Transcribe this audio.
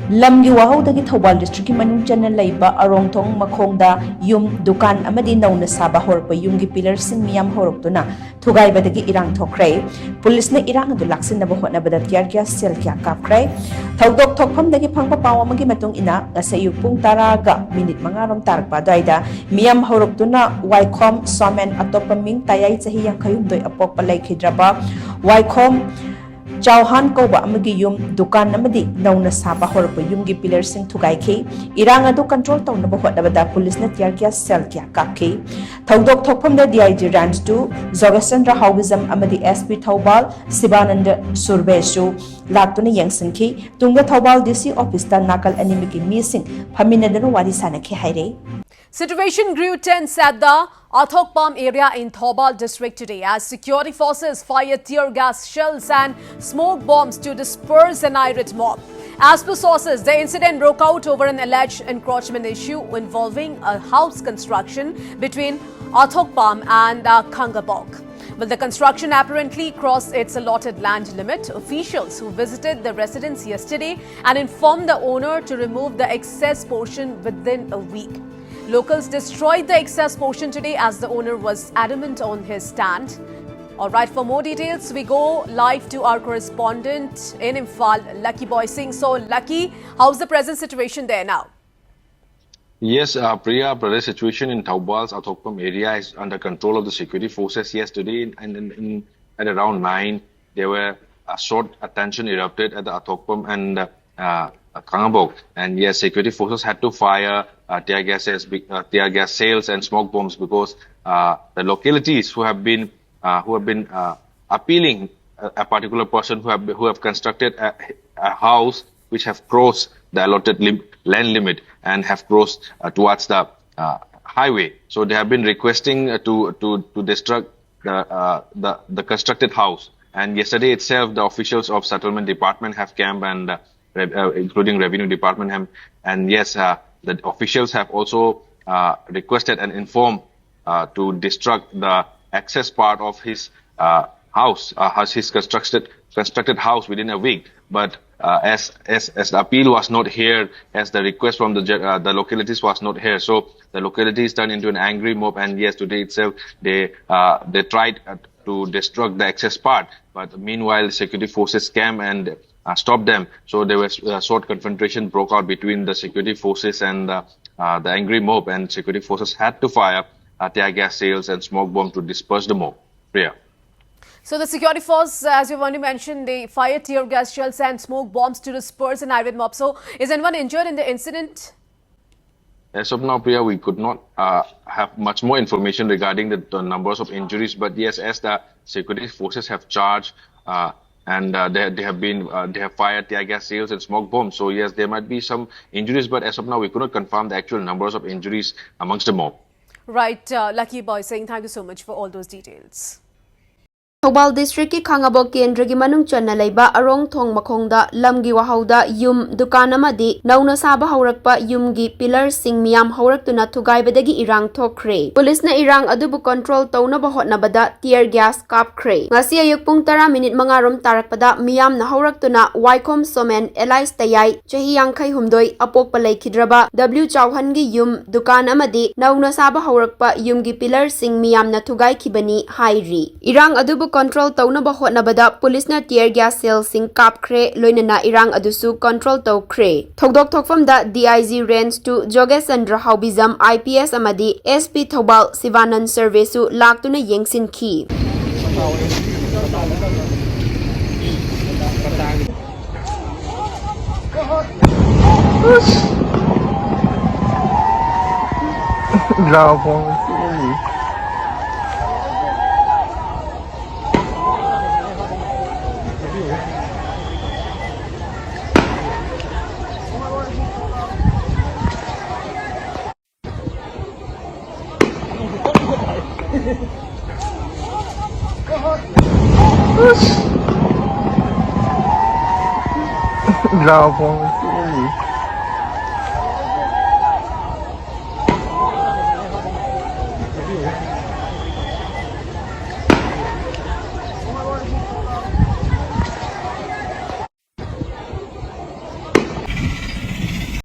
Lamgi WAHOU dagi Thoubal district manung channa leiba Arongthong da yum dukan amadi nauna saba horpa yumgi pillar sing miyam horoktuna thugaiba dagi Erang Thokhre police na Erang adu laksinaba hotnabada tiar gas sel kya kapkre Thoukpam dagi phangpa paw amagi matung ina ngasayuk pung 10 ga minute mangarom tarakpa daida miyam horoktuna waikhom somen atopaming tayai chahi yankayumdoi apokpa laikhidraba waikhom Chauhan Koba amagi yum dukan amadi nauna saba horpa yumgi pillar sing thugaikhi Erang adu control tawnaba hotnabada police na tiar gas sel kya kapkhi Thoukpam da DIG range 2 Zogasandra Haugism amadi SP Thoubal Sibananda Surbesu laktuna yengsanki tunga Thoubal DC office ta nakal animiki missing phaminadana wari sanakhi haire. Situation grew tense at the ATHOKPAM area in Thoubal district today as security forces fired tear gas shells and smoke bombs to disperse an irate mob. As per sources, the incident broke out over an alleged encroachment issue involving a house construction between ATHOKPAM and Khangabok. Well, the construction apparently crossed its allotted land limit. Officials who visited the residence yesterday and informed the owner to remove the excess portion within a week. Locals destroyed the excess portion today as the owner was adamant on his stand. All right, for more details, we go live to our correspondent in Imphal, Lucky Boy Singh. So, Lucky, how's the present situation there now? Yes, Priya, the situation in Thoubal's ATHOKPAM area is under control of the security forces. Yesterday, and at around 9, there were a short tension erupted at the ATHOKPAM and Khangabok, and yes, security forces had to fire tear gas shells and smoke bombs because the localities who have been appealing a particular person who have constructed a house which have crossed the allotted land limit and have crossed towards the highway. So they have been requesting to destruct the constructed house. And yesterday itself, the officials of settlement department have camped and including revenue department and yes, the officials have also requested and informed to destruct the excess part of his house, his constructed house within a week. But as the appeal was not heard, as the request from the localities was not heard, so the localities turned into an angry mob. And yes, today itself they tried to destruct the excess part, but meanwhile security forces came and stopped them. So there was a short confrontation broke out between the security forces and the angry mob, and security forces had to fire tear gas shells and smoke bomb to disperse the mob. Priya. So the security force, as you've already mentioned, they fired tear gas shells and smoke bombs to disperse an irate mob. So is anyone injured in the incident? As of now, Priya, we could not have much more information regarding the numbers of injuries. But yes, as the security forces have charged and they have fired tear gas shells and smoke bombs. So yes, there might be some injuries, but as of now, we could not confirm the actual numbers of injuries amongst the mob. Right, Lucky Boy saying thank you so much for all those details. Thoubal district ki Khangabok kendra gi manung channa leiba Arongthong da Lamgi WAHOU da yum dukan amadi nauna saba haurakpa yumgi pillar sing miyam hauraktuna thugaibadagi Erang Thokhre police na Erang adubu control tawnaba hotnabada tear gas kapkhre ngasi ayuk pung 10 minute mangarom tarakpada miyam na hauraktuna waikhom somen elais tayai chahi yangkhai humdoi apokpa laikhidraba W Chauhan gi yum dukan amadi nauna saba haurakpa yumgi pillar sing miyam na thugaikibani hairi Erang adubu control tawnaba hotnabada police na tear gas shells sing kapkhre loinana Erang adusu control tawkhre Thoukpam da DIG range 2 Zogasandra Haugism IPS amadi SP Thoubal Sibananda Surbesu laktuna yengsinki Bravo.